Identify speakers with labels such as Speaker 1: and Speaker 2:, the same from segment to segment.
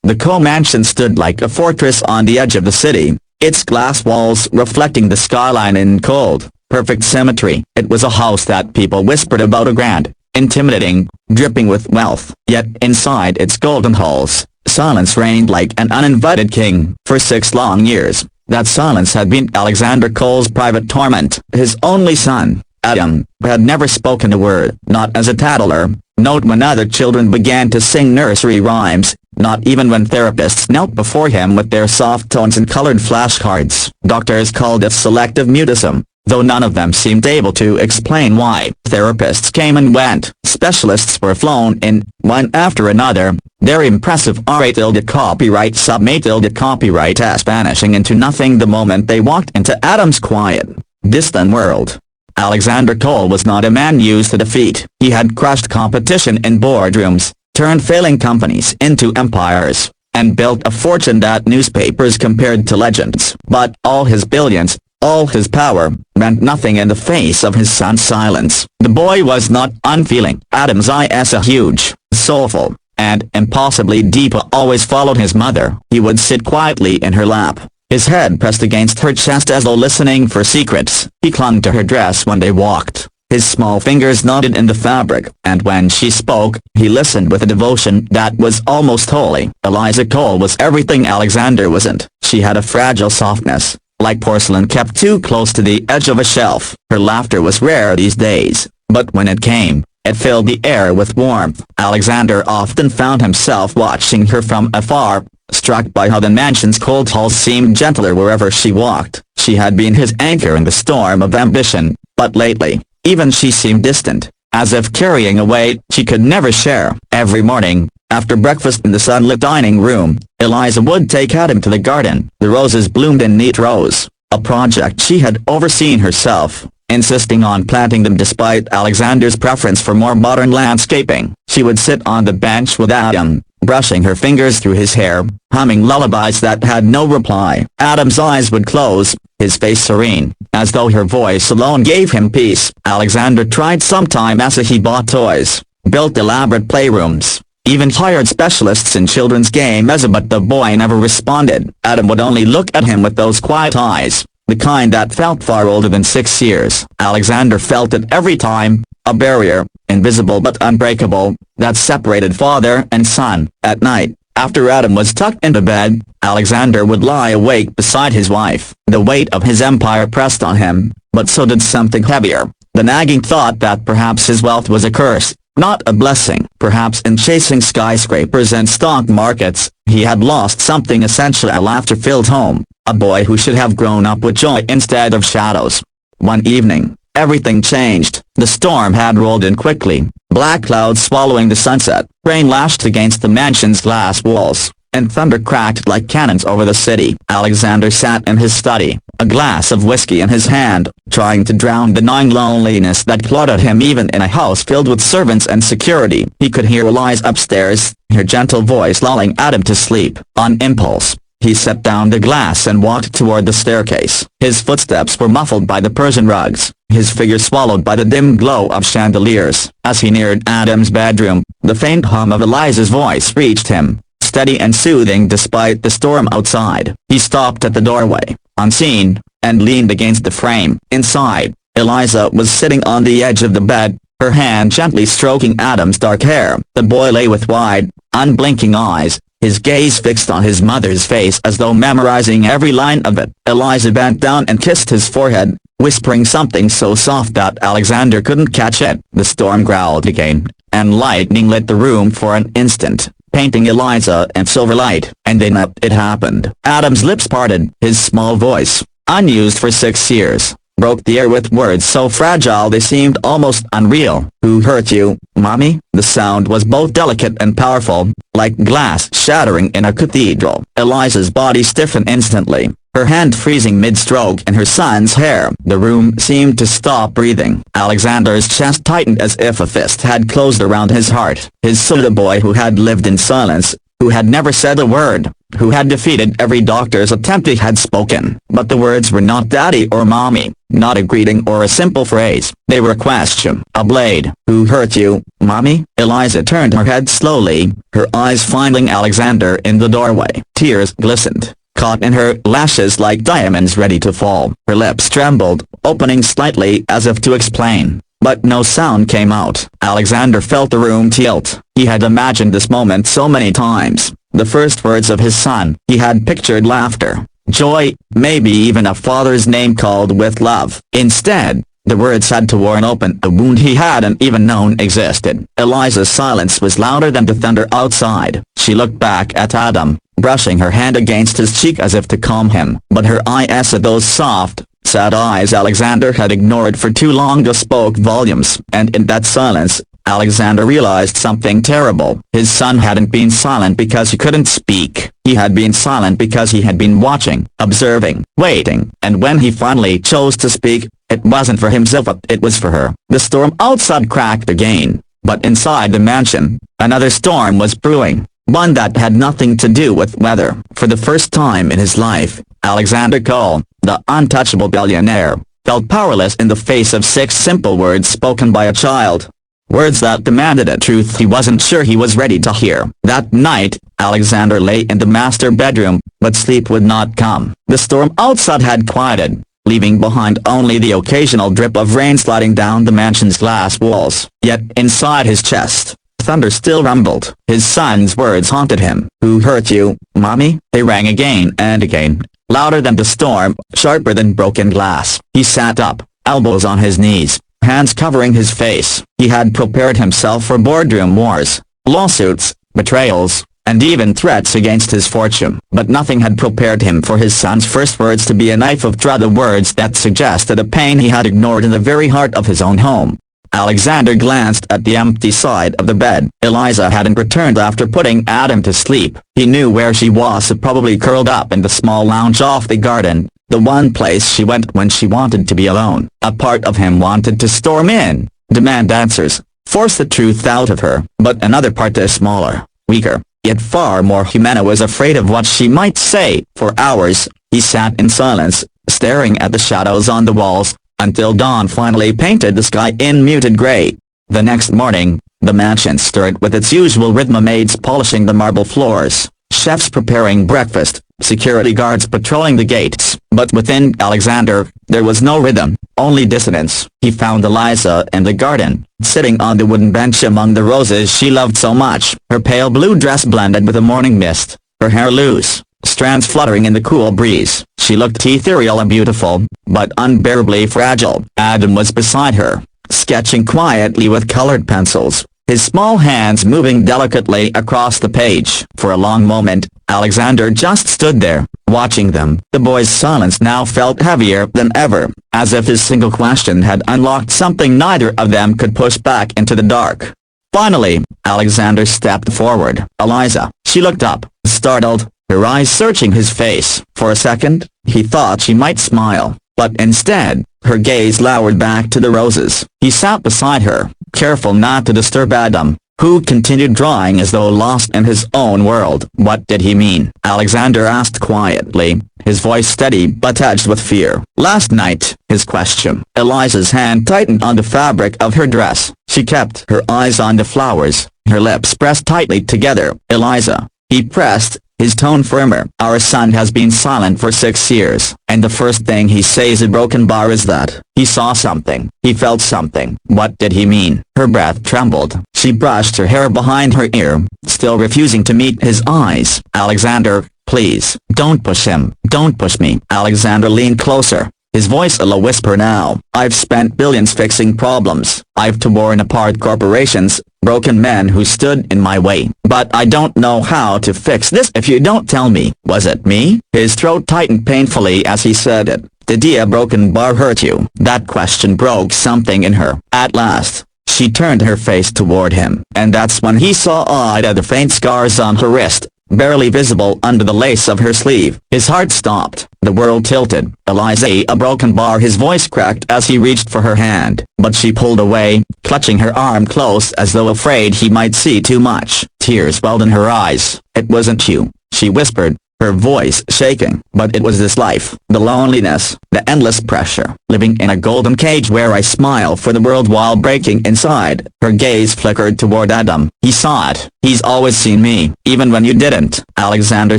Speaker 1: The Cole mansion stood like a fortress on the edge of the city, its glass walls reflecting the skyline in cold, perfect symmetry. It was a house that people whispered about, a grand, intimidating, dripping with wealth. Yet inside its golden halls, silence reigned like an uninvited king. For 6 long years, that silence had been Alexander Cole's private torment. His only son, Adam, had never spoken a word, not as a tattler, not when other children began to sing nursery rhymes, not even when therapists knelt before him with their soft tones and colored flashcards. Doctors called it selective mutism, though none of them seemed able to explain why. Therapists came and went. Specialists were flown in, one after another, their impressive R.A.copyright sub-copyright vanishing into nothing the moment they walked into Adam's quiet, distant world. Alexander Cole was not a man used to defeat. He had crushed competition in boardrooms, turned failing companies into empires, and built a fortune that newspapers compared to legends. But all his billions, all his power, meant nothing in the face of his son's silence. The boy was not unfeeling. Adam's eyes, a huge, soulful, and impossibly deep, always followed his mother. He would sit quietly in her lap, his head pressed against her chest as though listening for secrets. He clung to her dress when they walked. His small fingers knotted in the fabric, and when she spoke, he listened with a devotion that was almost holy. Eliza Cole was everything Alexander wasn't. She had a fragile softness, like porcelain kept too close to the edge of a shelf. Her laughter was rare these days, but when it came, it filled the air with warmth. Alexander often found himself watching her from afar, struck by how the mansion's cold halls seemed gentler wherever she walked. She had been his anchor in the storm of ambition, but lately, even she seemed distant, as if carrying a weight she could never share. Every morning, after breakfast in the sunlit dining room, Eliza would take Adam to the garden. The roses bloomed in neat rows, a project she had overseen herself, insisting on planting them despite Alexander's preference for more modern landscaping. She would sit on the bench with Adam, brushing her fingers through his hair, humming lullabies that had no reply. Adam's eyes would close, his face serene, as though her voice alone gave him peace. Alexander tried sometime as he bought toys, built elaborate playrooms, even hired specialists in children's games, but the boy never responded. Adam would only look at him with those quiet eyes, the kind that felt far older than 6 years. Alexander felt it every time, a barrier, invisible but unbreakable, that separated father and son. At night, after Adam was tucked into bed, Alexander would lie awake beside his wife. The weight of his empire pressed on him, but so did something heavier, the nagging thought that perhaps his wealth was a curse, not a blessing. Perhaps in chasing skyscrapers and stock markets, he had lost something essential: a laughter-filled home, a boy who should have grown up with joy instead of shadows. One evening, everything changed. The storm had rolled in quickly, black clouds swallowing the sunset. Rain lashed against the mansion's glass walls, and thunder cracked like cannons over the city. Alexander sat in his study, a glass of whiskey in his hand, trying to drown the gnawing loneliness that clawed at him even in a house filled with servants and security. He could hear Eliza upstairs, her gentle voice lulling Adam to sleep. On impulse, he set down the glass and walked toward the staircase. His footsteps were muffled by the Persian rugs, his figure swallowed by the dim glow of chandeliers. As he neared Adam's bedroom, the faint hum of Eliza's voice reached him, steady and soothing despite the storm outside. He stopped at the doorway, unseen, and leaned against the frame. Inside, Eliza was sitting on the edge of the bed, her hand gently stroking Adam's dark hair. The boy lay with wide, unblinking eyes, his gaze fixed on his mother's face as though memorizing every line of it. Eliza bent down and kissed his forehead, whispering something so soft that Alexander couldn't catch it. The storm growled again, and lightning lit the room for an instant, painting Eliza in silver light. And then it happened. Adam's lips parted. His small voice, unused for 6 years, broke the air with words so fragile they seemed almost unreal. "Who hurt you, Mommy?" The sound was both delicate and powerful, like glass shattering in a cathedral. Eliza's body stiffened instantly, her hand freezing mid-stroke in her son's hair. The room seemed to stop breathing. Alexander's chest tightened as if a fist had closed around his heart. His son, the boy who had lived in silence, who had never said a word, who had defeated every doctor's attempt. He had spoken, but the words were not daddy or mommy, not a greeting or a simple phrase. They were a question. A blade. Who hurt you, mommy? Eliza turned her head slowly, her eyes finding Alexander in the doorway. Tears glistened, caught in her lashes like diamonds ready to fall. Her lips trembled, opening slightly as if to explain, but no sound came out. Alexander felt the room tilt. He had imagined this moment so many times. The first words of his son. He had pictured laughter, joy, maybe even a father's name called with love. Instead, the words had torn open a wound he hadn't even known existed. Eliza's silence was louder than the thunder outside. She looked back at Adam, brushing her hand against his cheek as if to calm him, but her eyes, those soft, sad eyes Alexander had ignored for too long, just spoke volumes. And in that silence, Alexander realized something terrible. His son hadn't been silent because he couldn't speak. He had been silent because he had been watching, observing, waiting, and when he finally chose to speak, it wasn't for himself, it was for her. The storm outside cracked again, but inside the mansion, another storm was brewing, one that had nothing to do with weather. For the first time in his life, Alexander Cole, the untouchable billionaire, felt powerless in the face of 6 simple words spoken by a child. Words that demanded a truth he wasn't sure he was ready to hear. That night, Alexander lay in the master bedroom, but sleep would not come. The storm outside had quieted, leaving behind only the occasional drip of rain sliding down the mansion's glass walls. Yet inside his chest, thunder still rumbled. His son's words haunted him. Who hurt you, mommy? They rang again and again, louder than the storm, sharper than broken glass. He sat up, elbows on his knees, hands covering his face. He had prepared himself for boardroom wars, lawsuits, betrayals, and even threats against his fortune. But nothing had prepared him for his son's first words to be a knife of truth, the words that suggested a pain he had ignored in the very heart of his own home. Alexander glanced at the empty side of the bed. Eliza hadn't returned after putting Adam to sleep. He knew where she was, probably curled up in the small lounge off the garden, the one place she went when she wanted to be alone. A part of him wanted to storm in, demand answers, force the truth out of her, but another part, smaller, weaker, yet far more human, was afraid of what she might say. For hours, he sat in silence, staring at the shadows on the walls, until dawn finally painted the sky in muted gray. The next morning, the mansion stirred with its usual rhythm, maids polishing the marble floors, chefs preparing breakfast, security guards patrolling the gates. But within Alexander, there was no rhythm, only dissonance. He found Eliza in the garden, sitting on the wooden bench among the roses she loved so much. Her pale blue dress blended with the morning mist, her hair loose, strands fluttering in the cool breeze. She looked ethereal and beautiful, but unbearably fragile. Adam was beside her, sketching quietly with colored pencils, his small hands moving delicately across the page. For a long moment, Alexander just stood there, watching them. The boy's silence now felt heavier than ever, as if his single question had unlocked something neither of them could push back into the dark. Finally, Alexander stepped forward. Eliza. She looked up, startled, her eyes searching his face. For a second, he thought she might smile, but instead, her gaze lowered back to the roses. He sat beside her, careful not to disturb Adam, who continued drawing as though lost in his own world. What did he mean? Alexander asked quietly, his voice steady but edged with fear. Last night, his question. Eliza's hand tightened on the fabric of her dress. She kept her eyes on the flowers, her lips pressed tightly together. Eliza. He pressed, his tone firmer. Our son has been silent for 6 years, and the first thing he says a broken bar is that he saw something, he felt something. What did he mean? Her breath trembled. She brushed her hair behind her ear, still refusing to meet his eyes. Alexander, please, don't push him, don't push me. Alexander leaned closer, his voice a low whisper now. I've spent billions fixing problems. I've torn apart corporations, broken men who stood in my way. But I don't know how to fix this if you don't tell me. Was it me? His throat tightened painfully as he said it. Did a broken bar hurt you? That question broke something in her. At last, she turned her face toward him, and that's when he saw the faint scars on her wrist, barely visible under the lace of her sleeve. His heart stopped. The world tilted. Eliza, a broken bar. His voice cracked as he reached for her hand, but she pulled away, clutching her arm close as though afraid he might see too much. Tears welled in her eyes. It wasn't you. she whispered, her voice shaking. But it was this life, the loneliness, the endless pressure, living in a golden cage where I smile for the world while breaking inside. Her gaze flickered toward Adam. He saw it. He's always seen me, even when you didn't. Alexander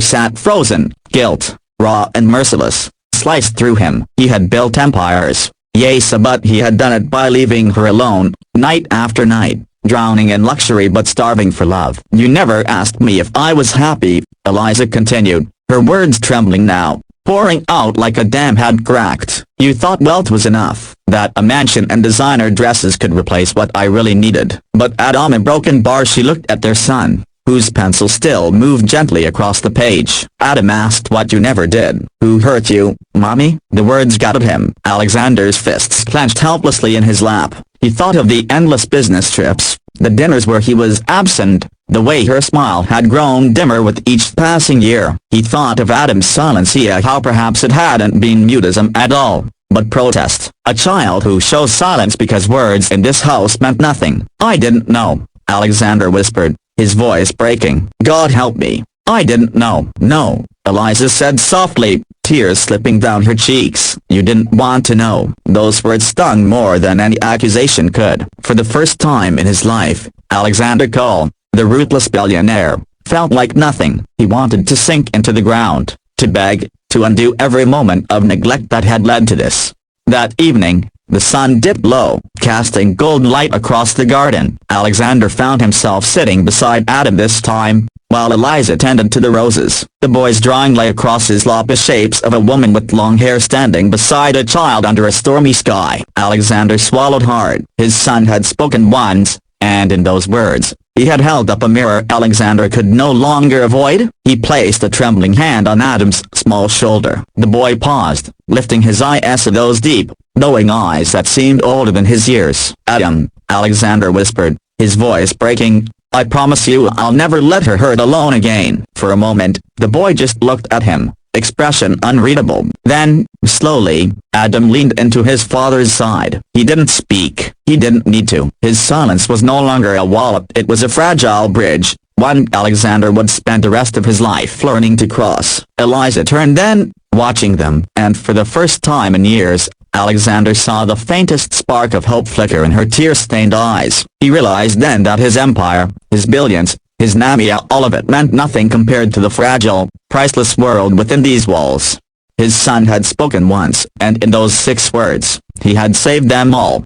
Speaker 1: sat frozen. Guilt, raw and merciless, sliced through him. He had built empires. Yes, but he had done it by leaving her alone, night after night, drowning in luxury but starving for love. You never asked me if I was happy, Eliza continued, her words trembling now, pouring out like a dam had cracked. You thought wealth was enough, that a mansion and designer dresses could replace what I really needed. But Adam, a broken bar. She looked at their son, whose pencil still moved gently across the page. Adam asked what you never did. Who hurt you, Mommy? The words gutted him. Alexander's fists clenched helplessly in his lap. He thought of the endless business trips, the dinners where he was absent, the way her smile had grown dimmer with each passing year. He thought of Adam's silence, how perhaps it hadn't been mutism at all, but protest. A child who shows silence because words in this house meant nothing. I didn't know, Alexander whispered, his voice breaking. God help me. I didn't know. No, Eliza said softly, tears slipping down her cheeks. You didn't want to know. Those words stung more than any accusation could. For the first time in his life, Alexander Cole, the ruthless billionaire, felt like nothing. He wanted to sink into the ground, to beg, to undo every moment of neglect that had led to this. That evening, the sun dipped low, casting golden light across the garden. Alexander found himself sitting beside Adam this time, while Eliza tended to the roses. The boy's drawing lay across his lap, the shapes of a woman with long hair standing beside a child under a stormy sky. Alexander swallowed hard. His son had spoken once, and in those words, he had held up a mirror Alexander could no longer avoid. He placed a trembling hand on Adam's small shoulder. The boy paused, lifting his eyes to those deep, knowing eyes that seemed older than his years. Adam, Alexander whispered, his voice breaking, I promise you I'll never let her hurt alone again. For a moment, the boy just looked at him, expression unreadable. Then, slowly, Adam leaned into his father's side. He didn't speak. He didn't need to. His silence was no longer a wall, it was a fragile bridge, one Alexander would spend the rest of his life learning to cross. Eliza turned then, watching them, and for the first time in years, Alexander saw the faintest spark of hope flicker in her tear-stained eyes. He realized then that his empire, his billions, his Namia, all of it meant nothing compared to the fragile, priceless world within these walls. His son had spoken once, and in those 6 words, he had saved them all.